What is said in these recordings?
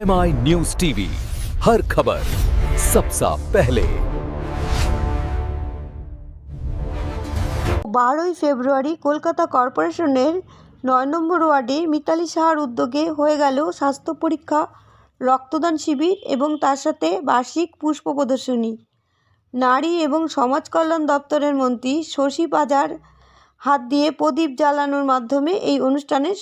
MI news TV, हर खबर सबसे पहले। 12ই ফেব্রুয়ারি কলকাতা কর্পোরেশনের 9 নম্বর ওয়ার্ডে মিতালি সাহার উদ্যোগে হয়ে গেল স্বাস্থ্য পরীক্ষা, রক্তদান শিবির এবং তার সাথে বার্ষিক পুষ্প প্রদর্শনী। নারী এবং সমাজ কল্যাণ দপ্তরের মন্ত্রী শশী পাজার হাত দিয়ে প্রদীপ জ্বালানোর মাধ্যমে এই অনুষ্ঠানের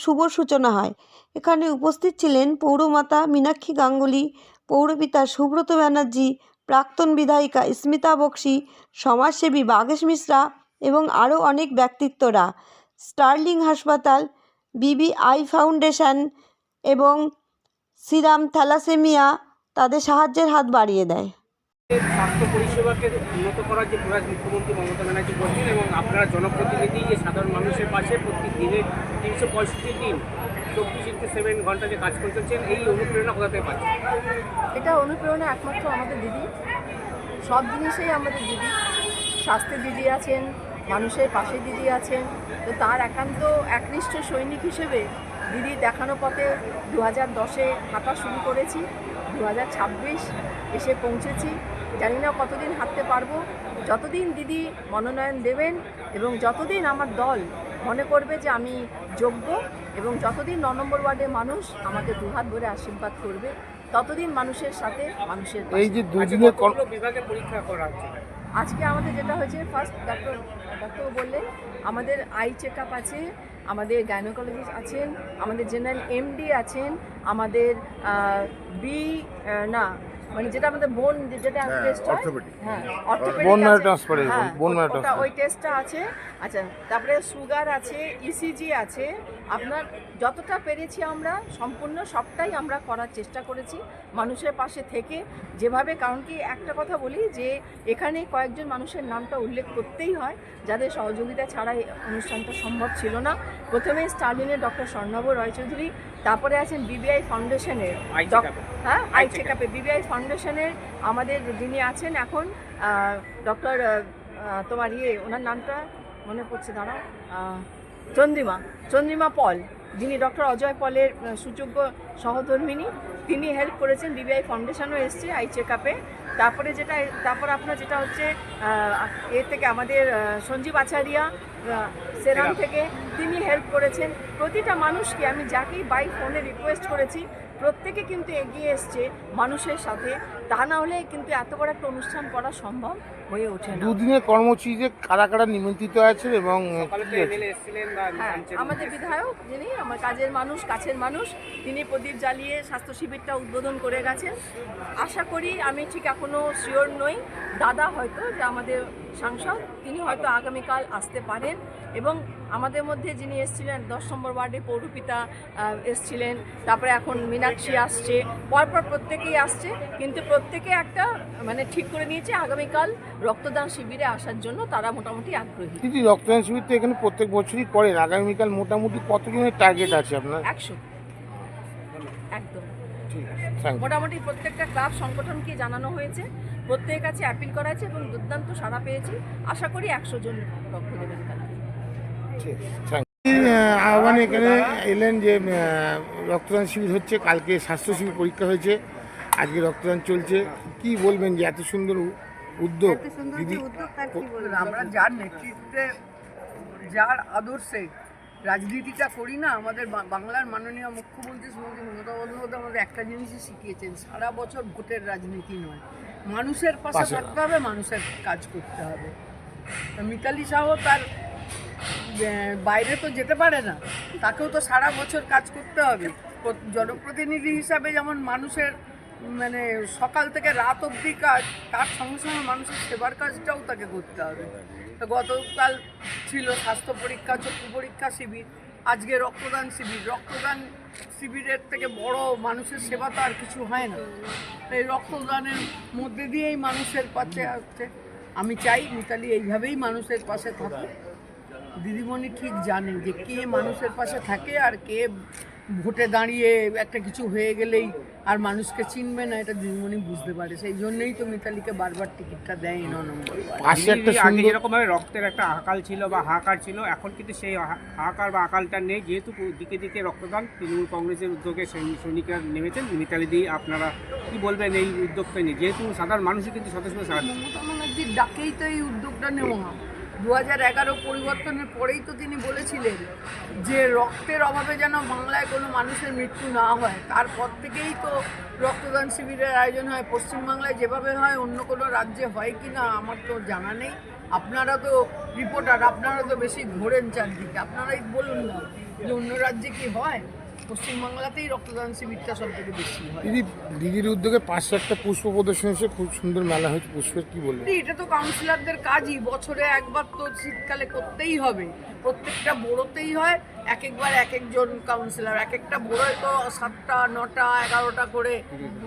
শুভ সূচনা হয়। এখানে উপস্থিত ছিলেন পৌরমাতা মীনাক্ষী গাঙ্গুলি, পৌরপিতা সুব্রত ব্যানার্জি, প্রাক্তন বিধায়িকা স্মিতা বক্সি, সমাজসেবী বাগেশ মিশ্রা এবং আরও অনেক ব্যক্তিত্বরা। স্টার্লিং হাসপাতাল, বিবি আই ফাউন্ডেশন এবং শ্রীরাম থ্যালাসেমিয়া তাদের সাহায্যের হাত বাড়িয়ে দেয়। স্বাস্থ্য পরিষেবাকে উন্নত করার যে প্রয়াস মুখ্যমন্ত্রী মমতা ব্যানার্জি করছেন এবং আপনারা জনপ্রতিনিধি যে সাধারণ মানুষের পাশে প্রতি দিনে 365 দিন 24/7 ঘন্টা যে কাজ করে চলছেন, এই অনুপ্রেরণা কোথা থেকে পাচ্ছেন? এটা অনুপ্রেরণা একমাত্র আমাদের দিদি। সব জিনিসেই আমাদের দিদি, স্বাস্থ্যে দিদি আছেন, মানুষের পাশে দিদি আছেন। তো তার একান্ত একনিষ্ঠ সৈনিক হিসেবে দিদি দেখানো পথে 2010-এ হাঁটা শুরু করেছি, 2026 এসে পৌঁছেছি। জানি না কতদিন হাঁটতে পারবো। যতদিন দিদি মনোনয়ন দেবেন এবং যতদিন আমার দল মনে করবে যে আমি যোগ্য এবং যতদিন 9 নম্বর ওয়ার্ডের মানুষ আমাকে দুহাত ভরে আশীর্বাদ করবে, ততদিন মানুষের সাথে মানুষের পাশে। এই যে দুদিনে বিভাগে পরীক্ষা করা হচ্ছে, আজকে আমাদের যেটা হয়েছে, ফার্স্ট ডাক্তার বললেন আমাদের আই চেক আপ আছে, আমাদের গাইনোকোলজিস্ট আছেন, আমাদের জেনারেল এমডি আছেন, আমাদের মানে যেটা আমাদের বোন যেটা টেস্ট হয়, হ্যাঁ অর্থোপেডিক ওই টেস্টটা আছে। আচ্ছা, তারপরে সুগার আছে, ইসিজি আছে। আপনার যতটা পেরেছি আমরা সম্পূর্ণ সবটাই আমরা করার চেষ্টা করেছি মানুষের পাশে থেকে যেভাবে। কারণ কি একটা কথা বলি যে এখানে কয়েকজন মানুষের নামটা উল্লেখ করতেই হয় যাদের সহযোগিতা ছাড়া এই অনুষ্ঠানটা সম্ভব ছিল না। প্রথমে স্টার্লিংয়ের ডক্টর স্বর্ণভ রায়চৌধুরী, তারপরে আছেন বিবিআই ফাউন্ডেশনের আই চেক আপে বিবিআই ফাউন্ডেশনের আমাদের যিনি আছেন এখন ডক্টর তোমার ওনার নামটা মনে পড়ছে, দাঁড়াও, চন্দ্রিমা পল, যিনি ডক্টর অজয় পলের সুযোগ্য সহধর্মিনী, তিনি হেল্প করেছেন। বিবিআই ফাউন্ডেশনও এসছে আই চেক আপে। তারপর আপনার যেটা হচ্ছে থেকে আমাদের সঞ্জীব আচারিয়া সেরাম থেকে তিনি হেল্প করেছেন। প্রতিটা মানুষকে আমি যাকেই বাই ফোনে রিকোয়েস্ট করেছি প্রত্যেকে কিন্তু এগিয়ে এসছে মানুষের সাথে। তা না হলে কিন্তু এত বড় একটা অনুষ্ঠান করা সম্ভব হয়ে ওঠে না। দুদিনের কর্মসূচিতে কারা কারা নিমন্ত্রিত আছেন এবং আমাদের বিধায়ক যিনি আমার কাছের মানুষ, তিনি প্রদীপ জ্বালিয়ে স্বাস্থ্য শিবিরটা উদ্বোধন করে গেছেন। আশা করি, আমি ঠিক এখনও শিওর নই, দাদা হয়তো যে আমাদের সাংসদ তিনি হয়তো আগামীকাল আসতে পারেন। এবং আমাদের মধ্যে যিনি এসেছিলেন 10 নম্বর ওয়ার্ডে পৌরপিতা এসেছিলেন, তারপরে এখন মীনাক্ষী আসছে, পরপর প্রত্যেকেই আসছে। কিন্তু প্রত্যেকে একটা মানে ঠিক করে নিয়েছে আগামীকাল রক্তদান শিবিরে আসার জন্য তারা মোটামুটি আগ্রহী। দিদি, রক্তদান শিবির তো এখানে প্রত্যেক বছরই করেন, আগামীকাল মোটামুটি কতজনের টার্গেট আছে আপনার? 100 একদম ঠিক আছে, মোটামুটি প্রত্যেকটা ক্লাব সংগঠনকে জানানো হয়েছে, প্রত্যেকের কাছে অ্যাপিল করা হয়েছে এবং দুর্দান্ত সাড়া পেয়েছি। আশা করি 100 জন রক্ত দেবেন তারা। আহ্বানে এখানে এলেন যে রক্তদান শিবির হচ্ছে, কালকে স্বাস্থ্য শিবির পরীক্ষা হয়েছে, আজকে রক্তদান চলছে। কি বলবেন যে এত সুন্দর উদ্যোগ? দিদি, আমরা যার নেতৃত্বে যার আদর্শে রাজনীতিটা করি না, আমাদের বাংলার মাননীয় মুখ্যমন্ত্রী শ্রীমতী মমতা বন্দ্যোপাধ্যায় আমাদের একটা জিনিসই শিখিয়েছেন, সারা বছর ভোটের রাজনীতি নয়, মানুষের পাশে থাকতে হবে, মানুষের কাজ করতে হবে। মিতালি সাহ তার বাইরে তো যেতে পারে না, তাকেও তো সারা বছর কাজ করতে হবে। জনপ্রতিনিধি হিসাবে যেমন মানুষের মানে সকাল থেকে রাত অবধি কাজ, তার সঙ্গে সঙ্গে মানুষের সেবার কাজটাও তাকে করতে হবে। তো গতকাল ছিল স্বাস্থ্য পরীক্ষা, চক্ষু পরীক্ষা শিবির, আজকে রক্তদান শিবির। রক্তদান শিবিরের থেকে বড় মানুষের সেবা তো আর কিছু হয় না। এই রক্তদানের মধ্যে দিয়েই মানুষের পাশে আসছে। আমি চাই মিতালি এইভাবেই মানুষের পাশে থাকে। দিদিমণি ঠিক জানেন যে কে মানুষের পাশে থাকে আর কে ভোটে দাঁড়িয়ে একটা কিছু হয়ে গেলেই আর মানুষকে চিনবে না, এটা দিদিমণি বুঝতে পারে। সেই জন্যই তো মিতালিকে বারবার টিকিটটা দেয় 9 নম্বর। পাশে একটা আগে সুন্দর যেরকম ভাবে রক্তের একটা আকাল ছিল বা হাহাকার ছিল, এখন কিন্তু সেই হাহাকার বা আকালটা নেই, যেহেতু দিকে দিকে রক্তদান তৃণমূল কংগ্রেসের উদ্যোগে সৈনিকরা নেমেছেন। মিতালি দি, আপনারা কি বলবেন এই উদ্যোগটা নিয়ে, যেহেতু সাধারণ মানুষই কিন্তু সদস্য সাহায্য? মমতা ব্যানার্জির ডাকেই তো এই উদ্যোগটা নেওয়া। 2011 পরিবর্তনের পরেই তো তিনি বলেছিলেন যে রক্তের অভাবে যেন বাংলায় কোনো মানুষের মৃত্যু না হয়। তারপর থেকেই তো রক্তদান শিবিরের আয়োজন হয়। পশ্চিমবাংলায় যেভাবে হয় অন্য কোনো রাজ্যে হয় কি না আমার তো জানা নেই। আপনারা তো রিপোর্টার, আপনারা তো বেশি ঘোরেন চারদিকে, আপনারাই বলুন না যে অন্য রাজ্যে কি হয়। পশ্চিমবাংলাতেই রক্তদান শিবিরটা সব থেকে বেশি হয়। দিদির উদ্যোগে পাশে একটা পুষ্প প্রদর্শন হয়েছে, খুব সুন্দর মেলা হয়েছে পুষ্পের, কি বলবেন? এটা তো কাউন্সিলরদের কাজই, বছরে একবার তো শীতকালে করতেই হবে। প্রত্যেকটা বোরোতেই হয়, একবার এক একজন কাউন্সিলর, এক একটা বোরোয় তো 7টা 9টা 11টা করে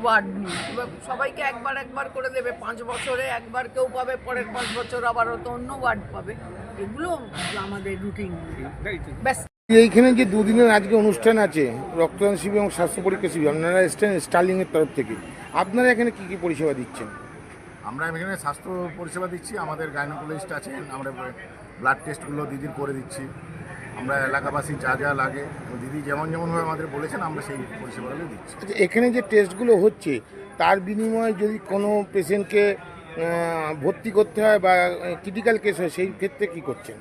ওয়ার্ড নিয়ে, এবার সবাইকে একবার করে দেবে। 5 বছরে একবার কেউ পাবে, পরের 5 বছর আবার হয়তো অন্য ওয়ার্ড পাবে। এগুলো আমাদের রুটিন। ব্যাস। এইখানে যে দুদিনের আজকে অনুষ্ঠান আছে রক্তদান শিবির এবং স্বাস্থ্য পরীক্ষা শিবির, আপনারা এসছেন স্টার্লিংয়ের তরফ থেকে, আপনারা এখানে কি কি পরিষেবা দিচ্ছেন? আমরা এখানে স্বাস্থ্য পরিষেবা দিচ্ছি, আমাদের গাইনোকোলজিস্ট আছেন, আমরা ব্লাড টেস্টগুলো দিদির করে দিচ্ছি। আমরা এলাকাবাসী যা যা লাগে দিদি যেমনভাবে আমাদের বলেছেন আমরা সেই পরিষেবাগুলো দিচ্ছি। আচ্ছা, এখানে যে টেস্টগুলো হচ্ছে তার বিনিময়ে যদি কোনো পেশেন্টকে ভর্তি করতে হয় বা ক্রিটিক্যাল কেস হয় সেই ক্ষেত্রে কী করছেন?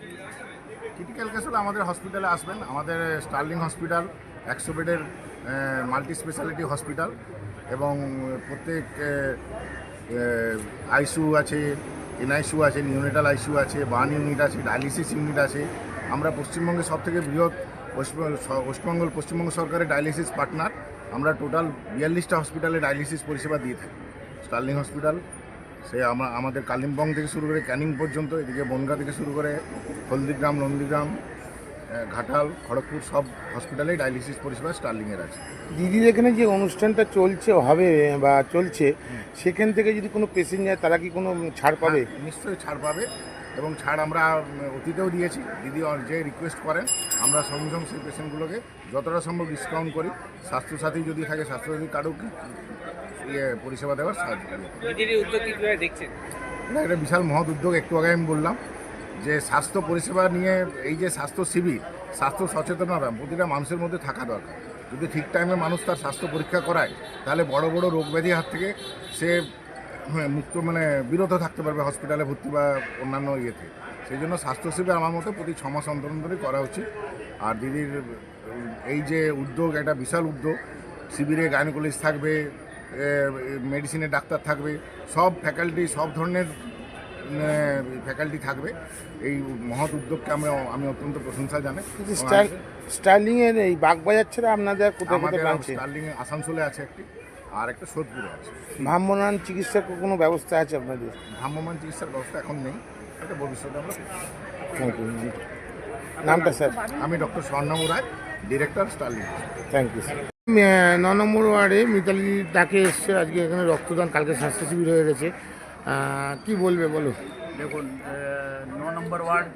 ক্রিটিক্যাল কেস হলে আমাদের হসপিটালে আসবেন। আমাদের স্টার্লিং হসপিটাল 100 বেডের মাল্টি স্পেশালিটি হসপিটাল এবং প্রত্যেক আইসিইউ আছে, এনআইসিইউ আছে, নিউনেটাল আইসিইউ আছে, বার্ন ইউনিট আছে, ডায়ালিসিস ইউনিট আছে। আমরা পশ্চিমবঙ্গের সবথেকে বৃহৎ পশ্চিমবঙ্গ সরকারের ডায়ালিসিস পার্টনার। আমরা টোটাল 42টা হসপিটালে ডায়ালিসিস পরিষেবা দিয়ে থাকি। স্টার্লিং হসপিটাল সে আমাদের কালিম্পং থেকে শুরু করে ক্যানিং পর্যন্ত, এদিকে বনগা থেকে শুরু করে হলদিগ্রাম, নন্দীগ্রাম, ঘাটাল, খড়গপুর সব হসপিটালেই ডায়ালিসিস পরিষেবা স্টার্লিংয়ের আছে। দিদির এখানে যে অনুষ্ঠানটা হবে বা চলছে সেখান থেকে যদি কোনো পেশেন্ট যায় তারা কি কোনো ছাড় পাবে? নিশ্চয়ই ছাড় পাবে এবং ছাড় আমরা অতীতেও দিয়েছি। দিদি যে রিকোয়েস্ট করেন আমরা সঙ্গে সঙ্গে সেই পেশেন্টগুলোকে যতটা সম্ভব ডিসকাউন্ট করি। স্বাস্থ্যসাথী যদি থাকে স্বাস্থ্যসাথী কার্ডও পরিষেবা দেওয়ার সাহায্য করি। দিদির এই উদ্যোগ কীভাবে দেখছেন? না, এটা বিশাল মহৎ উদ্যোগ। একটু আগে আমি বললাম যে স্বাস্থ্য পরিষেবা নিয়ে এই যে স্বাস্থ্য শিবির, স্বাস্থ্য সচেতনতা প্রতিটা মানুষের মধ্যে থাকা দরকার। যদি ঠিক টাইমে মানুষ তার স্বাস্থ্য পরীক্ষা করায় তাহলে বড় বড় রোগ ব্যাধি হাত থেকে সে মুক্ত বিরত থাকতে পারবে হসপিটালে ভর্তি বা অন্যান্য ইয়েতে। সেই জন্য স্বাস্থ্য শিবির আমার মতে প্রতি 6 মাস অন্তর অন্তরই করা উচিত। আর দিদির এই যে উদ্যোগ, একটা বিশাল উদ্যোগ। শিবিরে গাইনোকোলজিস্ট থাকবে, মেডিসিনের ডাক্তার থাকবে, সব ফ্যাকাল্টি, সব ধরনের ফ্যাকাল্টি থাকবে। এই মহৎ উদ্যোগকে আমি অত্যন্ত প্রশংসা জানাই। স্টার্লিংয়ের এই বাগবাজার ছাড়া আপনাদের কোথাও কোথাও আছে? স্টার্লিংয়ে আসানসোলে আছে একটি, আর একটা সোদপুরে আছে। ভ্রাম্যমাণ চিকিৎসার কোনো ব্যবস্থা আছে আপনাদের? ভ্রাম্যমাণ চিকিৎসার ব্যবস্থা এখন নেই, এটা ভবিষ্যতে আমরা। Thank you. নামটা স্যার? আমি doctor Swarnam Roy, director Sterling. Thank you sir. 9 নম্বর ওয়ার্ডে মিতালি ডাকে এসছে আজকে এখানে রক্তদান, কালকে স্বাস্থ্য শিবির হয়ে গেছে, কি বলবে বলো? देखो 9 नंबर वार्ड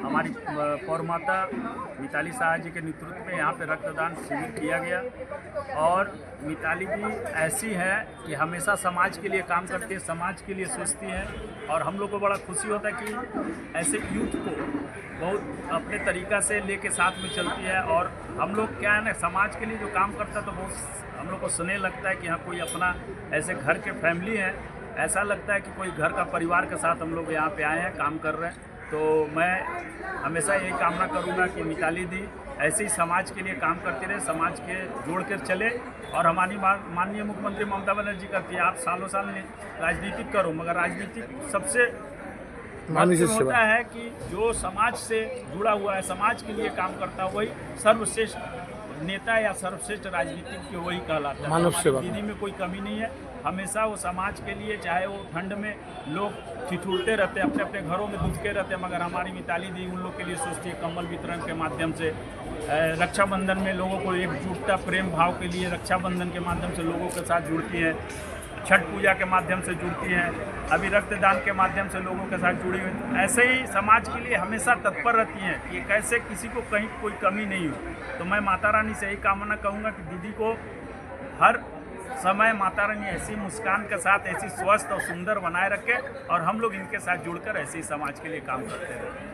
हमारी पौरमाता मिताली शाह जी के नेतृत्व में यहाँ पे रक्तदान शिविर किया गया। और मिताली जी ऐसी हैं कि हमेशा समाज के लिए काम करती है, समाज के लिए सोचती हैं। और हम लोग को बड़ा खुशी होता है कि ऐसे यूथ को बहुत अपने तरीक़ा से लेके साथ में चलती है। और हम लोग क्या है ना, समाज के लिए जो काम करता है तो बहुत हम लोग को सुनने लगता है कि हाँ कोई अपना ऐसे घर के फैमिली है, ऐसा लगता है कि कोई घर का परिवार के साथ हम लोग यहाँ पे आए हैं, काम कर रहे हैं। तो मैं हमेशा यही कामना करूँगा कि मिताली दी ऐसे ही समाज के लिए काम करते रहे, समाज के जोड़ कर चले। और हमारी माननीय मुख्यमंत्री ममता बनर्जी करती है, आप सालों साल राजनीतिक करो, मगर राजनीतिक सबसे महत्वपूर्ण होता है कि जो समाज से जुड़ा हुआ है, समाज के लिए काम करता है, वही सर्वश्रेष्ठ नेता या सर्वश्रेष्ठ राजनीतिक के वही कहलाता है। हमारी दीदी में कोई कमी नहीं है, हमेशा वो समाज के लिए, चाहे वो ठंड में लोग ठिठुरते रहते हैं, अपने अपने घरों में दुखते रहते हैं, मगर हमारी मिताली दी उन लोग के लिए सोचती है। कम्बल वितरण के माध्यम से, रक्षाबंधन में लोगों को एकजुटता प्रेम भाव के लिए रक्षाबंधन के माध्यम से लोगों के साथ जुड़ती है। छठ पूजा के माध्यम से जुड़ती हैं, अभी रक्तदान के माध्यम से लोगों के साथ जुड़ी हुई, ऐसे ही समाज के लिए हमेशा तत्पर रहती हैं कि कैसे किसी को कहीं कोई कमी नहीं हो। तो मैं माता रानी से यही कामना कहूँगा कि दीदी को हर समय माता रानी ऐसी मुस्कान के साथ ऐसी स्वस्थ और सुंदर बनाए रखे और हम लोग इनके साथ जुड़कर ऐसे ही समाज के लिए काम करते रहें।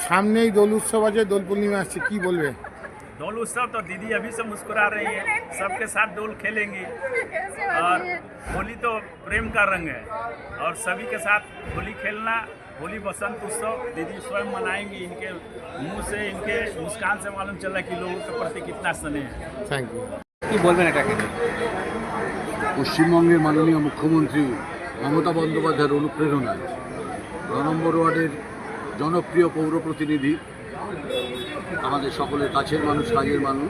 সামনেই দোল উৎসব আছে, দোল পূর্ণিমা আসছে, কি বলবে? डोल उत्सव तो दीदी अभी से मुस्कुरा रही है, सबके साथ डोल खेलेंगी और होली तो प्रेम का रंग है और सभी के साथ होली खेलना, होली बसंत उत्सव दीदी स्वयं मनाएंगी। इनके मुंह से, इनके मुस्कान से मालूम चला कि लोगों के प्रति कितना स्नेह है। Thank you. কি বলবেন এটাকে নিয়ে? পশ্চিমবঙ্গের মাননীয় মুখ্যমন্ত্রী মমতা বন্দ্যোপাধ্যায়ের অনুপ্রেরণায় ৯ নম্বর ওয়ার্ডের জনপ্রিয় পৌর প্রতিনিধি, আমাদের সকলের কাছের মানুষ, কাজের মানুষ,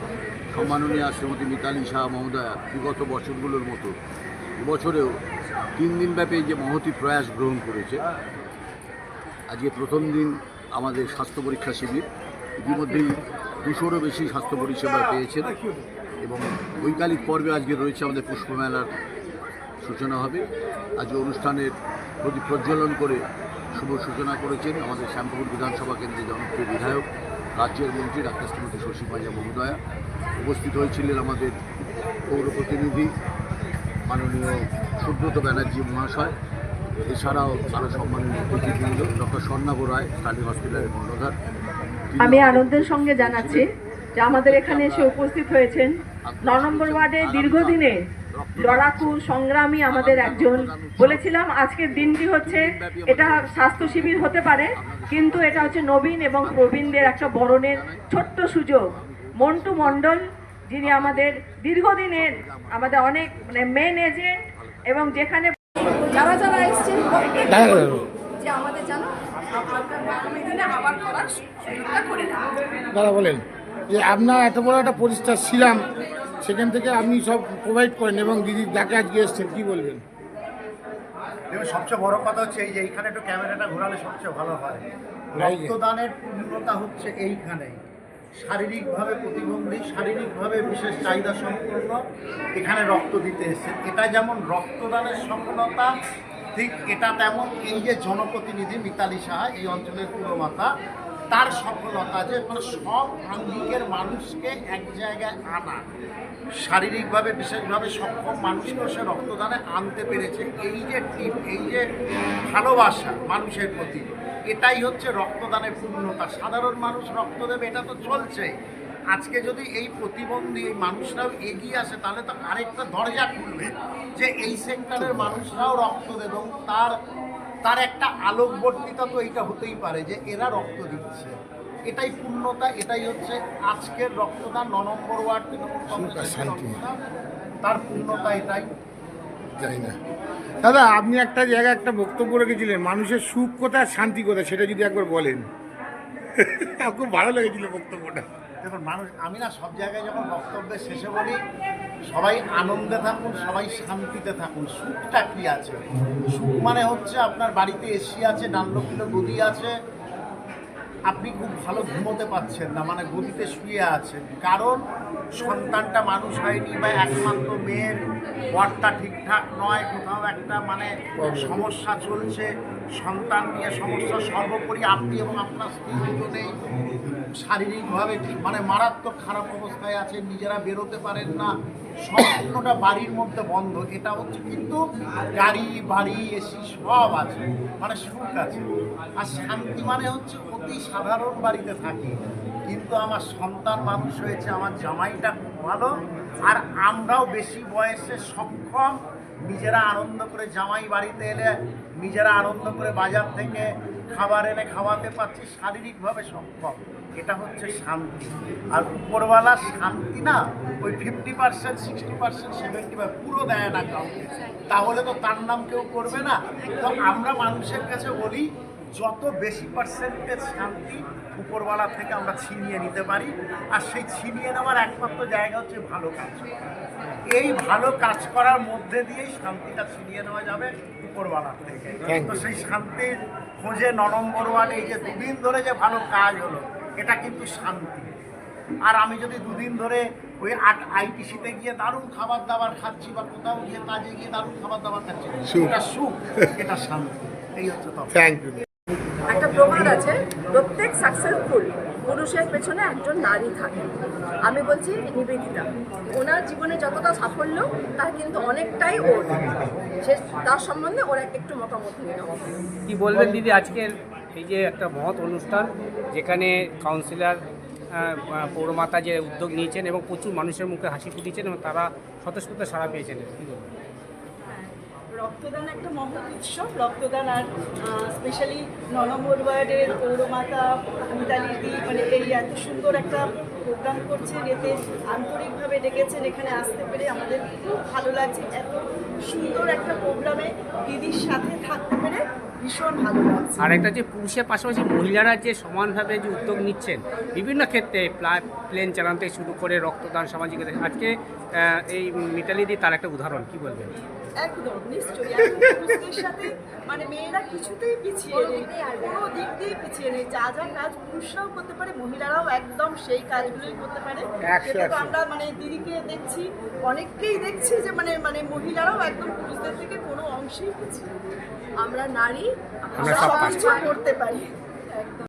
সম্মাননীয়া শ্রীমতী মিতালি শাহ মহোদয়া বিগত বছরগুলোর মতো এবছরেও 3 দিনব্যাপী যে মহতী প্রয়াস গ্রহণ করেছে। আজকে প্রথম দিন আমাদের স্বাস্থ্য পরীক্ষা শিবির, ইতিমধ্যেই 200-রও বেশি স্বাস্থ্য পরিষেবা পেয়েছেন এবং বৈকালিক পর্বে আজকে রয়েছে আমাদের পুষ্পমেলার সূচনা হবে। আজকে অনুষ্ঠানের প্রদীপ প্রজ্বলন করে শুভ সূচনা করেছেন আমাদের শ্যামপুকুর বিধানসভা কেন্দ্রের জনপ্রিয় বিধায়ক, রাজ্যের মন্ত্রী ডাক্তার শ্রীমতী শশী পাজা মহোদয়া। উপস্থিত হয়েছিলেন আমাদের পৌর প্রতিনিধি মাননীয় সুব্রত ব্যানার্জি মহাশয়, এছাড়াও আরও সম্মানীয় অতিথিবৃন্দ, ডক্টর স্বর্ণাভ রায়, স্টার্লিং হসপিটালের কর্ণধার। আমি আনন্দের সঙ্গে জানাচ্ছি যে আমাদের এখানে এসে উপস্থিত হয়েছেন ৯ নম্বর ওয়ার্ডে দীর্ঘদিনের লড়াকু সংগ্রামী আমাদের একজন। বলেছিলাম আজকের দিনটি হচ্ছে, এটা স্বাস্থ্য শিবির হতে পারে কিন্তু এটা হচ্ছে নবীন এবং প্রবীণদের একটা বরণের ছোট্ট সুযোগ। মন্টু মণ্ডল, যিনি আমাদের দীর্ঘদিনের আমাদের অনেক মেন এজেন্ট এবং যেখানে যারা যারা এসছেন যে আমাদের জানো আগামী দিনে আবার করার সুযোগটা করে দেয়। দাদা বলেন যে আপনার এত বড় একটা প্রতিষ্ঠা ছিলাম, সেখান থেকে আপনি সব প্রোভাইড করেন এবং দিদি যাকে আজকে এসছেন, কী বলবেন? দেখুন, সবচেয়ে বড় কথা হচ্ছে এই যে এইখানে একটু ক্যামেরাটা ঘোরালে সবচেয়ে ভালো হয়। রক্তদানের পূর্ণতা হচ্ছে এইখানেই। শারীরিকভাবে প্রতিবন্ধী, শারীরিকভাবে বিশেষ চাহিদা সম্পন্ন এখানে রক্ত দিতে এসেছে। এটা যেমন রক্তদানের সফলতা, ঠিক এটা তেমন এই যে জনপ্রতিনিধি মিতালি সাহা, এই অঞ্চলের পুরমাতা, তার সফলতা যে মানে সব আঙ্গিকের মানুষকে এক জায়গায় আনা, শারীরিকভাবে বিশেষভাবে সক্ষম মানুষকেও সে রক্তদানে আনতে পেরেছে। এই যে টিম, এই যে ভালোবাসা মানুষের প্রতি, এটাই হচ্ছে রক্তদানের পূর্ণতা। সাধারণ মানুষ রক্ত দেবে এটা তো চলছেই, আজকে যদি এই প্রতিবন্ধী এই মানুষরাও এগিয়ে আসে তাহলে তো আরেকটা দরজা খুলবে যে এই সেক্টরের মানুষরাও রক্ত দেবে এবং তার একটা আলোকবর্তিতা তো এইটা হতেই পারে যে এরা রক্ত দিচ্ছে। এটাই পূর্ণতা, এটাই হচ্ছে আজকের রক্তদান ৯ নম্বর ওয়ার্ড তৃণমূল কংগ্রেসের রক্তদান, তার পূর্ণতা এটাই। জানি না দাদা, আপনি একটা জায়গায় একটা বক্তব্য রেখেছিলেন, মানুষের সুখ কোথায় শান্তি কোথায়, সেটা যদি একবার বলেন। খুব ভালো লেগেছিল বক্তব্যটা। দেখুন, মানুষ, আমি না সব জায়গায় যখন বক্তব্যের শেষে বলি সবাই আনন্দে থাকুন, সবাই শান্তিতে থাকুন। সুখটা কী আছে? সুখ মানে হচ্ছে আপনার বাড়িতে এসি আছে, ডানলকিলো গদি আছে, আপনি খুব ভালো ঘুমোতে পারছেন না, মানে গদিতে শুয়ে আছেন, কারণ সন্তানটা মানুষ হয়নি বা একমাত্র মেয়ের বরটা ঠিকঠাক নয়, কোথাও একটা মানে সমস্যা চলছে, সন্তান নিয়ে সমস্যা। সর্বোপরি আপনি এবং আপনার স্ত্রী দুজনেই শারীরিকভাবে মানে মারাত্মক খারাপ অবস্থায় আছে, নিজেরা বেরোতে পারেন না, সম্পূর্ণটা বাড়ির মধ্যে বন্ধ। এটা হচ্ছে কিন্তু গাড়ি বাড়ি এসি সব আছে, মানে সুখ আছে। আর শান্তি মানে হচ্ছে অতি সাধারণ বাড়িতে থাকি কিন্তু আমার সন্তান মানুষ হয়েছে, আমার জামাইটা খুব ভালো, আর আমরাও বেশি বয়সে সক্ষম, নিজেরা আনন্দ করে জামাই বাড়িতে এলে নিজেরা আনন্দ করে বাজার থেকে খাবার এনে খাওয়াতে পারছি, শারীরিকভাবে সক্ষম। এটা হচ্ছে শান্তি। আর উপরওয়ালা শান্তি না ওই 50%, 60%, 70% পুরো দেয় না কাউকে, তাহলে তো তার নাম কেউ করবে না। তো আমরা মানুষের কাছে বলি যত বেশি পার্সেন্টেজ শান্তি উপরওয়ালা থেকে আমরা ছিনিয়ে নিতে পারি, আর সেই ছিনিয়ে নেওয়ার একমাত্র জায়গা হচ্ছে ভালো কাজ করা। এই ভালো কাজ করার মধ্যে দিয়েই শান্তিটা ছিনিয়ে নেওয়া যাবে উপরওয়ালার থেকে। তো সেই শান্তির খোঁজে ৯ নম্বর ওয়ার্ডে এই যে দুদিন ধরে যে ভালো কাজ হলো, এটা কিন্তু শান্তি। আর আমি যদি দুদিন ধরে ওই আইটিসিতে গিয়ে দারুণ খাবার দাবার খাচ্ছি বা কোথাও গিয়ে কাজে গিয়ে দারুণ খাবার দাবার খাচ্ছি, সুখ। এটা সুখ, এটা শান্তি, এই হচ্ছে তফাৎ। Thank you. একটা প্রবাদ আছে, প্রত্যেক সাকসেসফুল পুরুষের পেছনে একজন নারী থাকে। আমি বলছি নিবেদিতা, ওনার জীবনে যতটা সাফল্য তার কিন্তু অনেকটাই ওর, সে তার সম্বন্ধে ওর একটু মতামত নিলাম। কি বলবেন দিদি আজকের এই যে একটা মহৎ অনুষ্ঠান যেখানে কাউন্সিলর পৌরমাতা যে উদ্যোগ নিয়েছেন এবং প্রচুর মানুষের মুখে হাসি ফুটিয়েছেন এবং তারা স্বতঃস্ফূর্ত সাড়া পেয়েছেন, কী বলবেন? রক্তদান একটা মহৎ উৎসব, রক্তদান, আর স্পেশালি 9 নম্বর ওয়ার্ডের পৌরমাতা মিতালি দি মানে এই এত সুন্দর একটা প্রোগ্রাম করছেন, এতে আন্তরিকভাবে ডেকেছেন, এখানে আসতে পেরে আমাদের খুব ভালো লাগছে। এত সুন্দর একটা প্রোগ্রামে দিদির সাথে থাকতে পেরে ভীষণ ভালো লাগছে। আর একটা যে পুরুষের পাশাপাশি মহিলারা যে সমানভাবে যে উদ্যোগ নিচ্ছেন বিভিন্ন ক্ষেত্রে, প্লেন চালান থেকে শুরু করে রক্তদান, সামাজিক আজকে এই মিতালি দি তার একটা উদাহরণ, কি বলবেন? একদম নিশ্চয়ই, এখন পুরুষদের সাথে মানে মেয়েরা কিছুতেই পিছিয়ে নেই, কোনো দিক দিয়ে পিছিয়ে নেই। যা যা কাজ পুরুষরাও করতে পারে, মহিলারাও একদম সেই কাজগুলোই করতে পারে। সেটা তো আমরা মানে দিদিকে দেখছি, অনেককেই দেখছি যে মানে মানে মহিলারাও একদম পুরুষদের থেকে কোনো অংশেই পিছিয়ে নেই। আমরা নারী, আমরা সব কিছু করতে পারি। একদম।